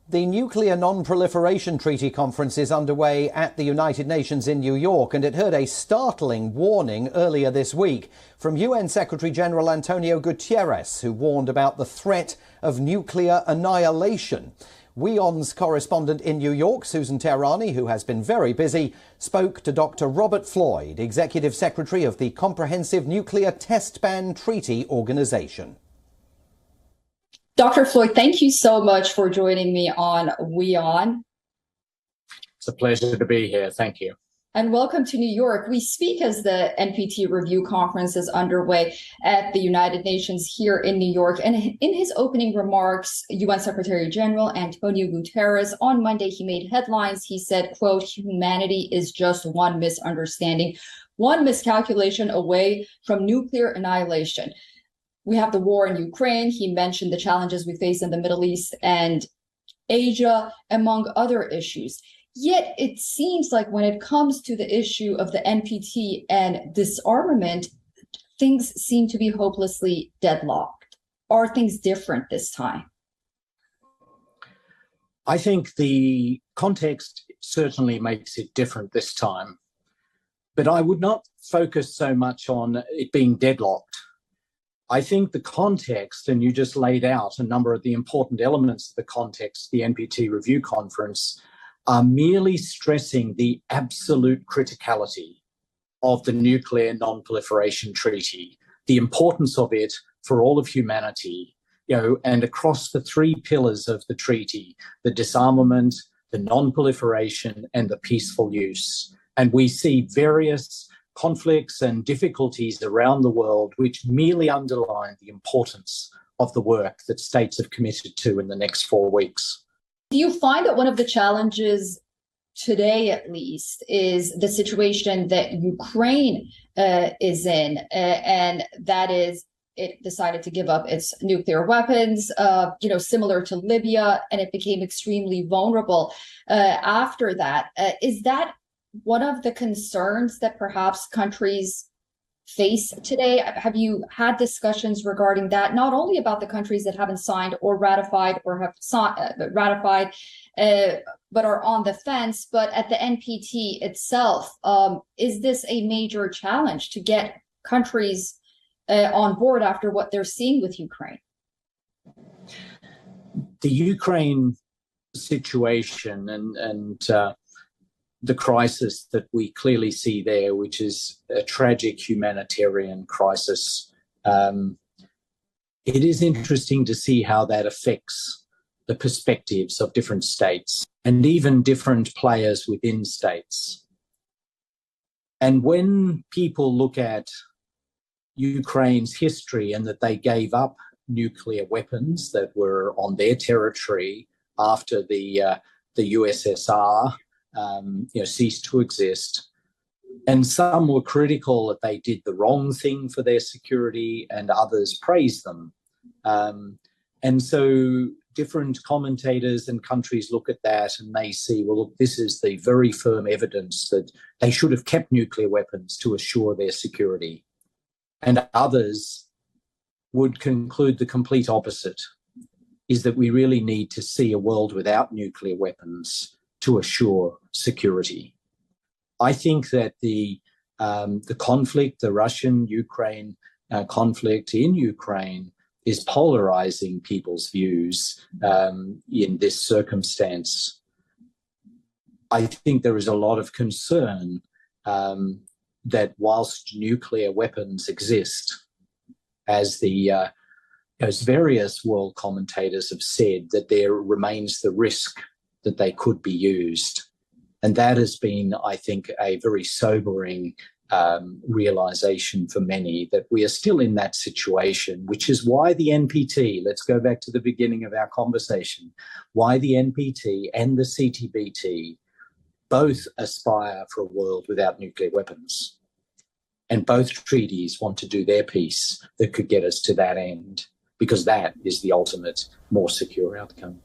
The Nuclear Non-proliferation Treaty conference is underway at the United Nations in New York, and it heard a startling warning earlier this week from UN Secretary-General Antonio Guterres, who warned about the threat of nuclear annihilation. WION's correspondent in New York, Susan Teherani, who has been very busy, spoke to Dr. Robert Floyd, Executive Secretary of the Comprehensive Nuclear Test Ban Treaty Organization. Dr. Floyd, thank you so much for joining me on WION. It's a pleasure to be here. Thank you. And welcome to New York. We speak as the NPT review conference is underway at the United Nations here in New York. And in his opening remarks, UN Secretary General Antonio Guterres, on Monday, he made headlines. He said, quote, "Humanity is just one misunderstanding, one miscalculation away from nuclear annihilation." We have the war in Ukraine. He mentioned the challenges we face in the Middle East and Asia, among other issues. Yet it seems like when it comes to the issue of the NPT and disarmament, things seem to be hopelessly deadlocked. Are things different this time? I think the context certainly makes it different this time, but I would not focus so much on it being deadlocked. I think the context, and you just laid out a number of the important elements of the context, the NPT review conference, are merely stressing the absolute criticality of the Nuclear Non-proliferation Treaty, the importance of it for all of humanity, and across the three pillars of the treaty, the disarmament, the non-proliferation, and the peaceful use. And we see various conflicts and difficulties around the world which merely underline the importance of the work that states have committed to in the next 4 weeks. Do you find that one of the challenges today, at least, is the situation that Ukraine is in, and that is it decided to give up its nuclear weapons, similar to Libya, and it became extremely vulnerable after that. Is that one of the concerns that perhaps countries face today? Have you had discussions regarding that, not only about the countries that haven't signed or ratified or have ratified, but are on the fence, but at the NPT itself? Is this a major challenge to get countries on board after what they're seeing with Ukraine? The Ukraine situation and the crisis that we clearly see there, which is a tragic humanitarian crisis. It is interesting to see how that affects the perspectives of different states and even different players within states. And when people look at Ukraine's history and that they gave up nuclear weapons that were on their territory after the USSR ceased to exist. And some were critical that they did the wrong thing for their security, and others praised them. And so different commentators and countries look at that and they see, well, look, this is the very firm evidence that they should have kept nuclear weapons to assure their security. And others would conclude the complete opposite, is that we really need to see a world without nuclear weapons to assure security. I think that the conflict, the Russian-Ukraine conflict in Ukraine, is polarizing people's views in this circumstance. I think there is a lot of concern that whilst nuclear weapons exist, as various world commentators have said, that there remains the risk that they could be used. And that has been, I think, a very sobering realization for many, that we are still in that situation, which is why the NPT, let's go back to the beginning of our conversation, why the NPT and the CTBT both aspire for a world without nuclear weapons. And both treaties want to do their piece that could get us to that end, because that is the ultimate, more secure outcome.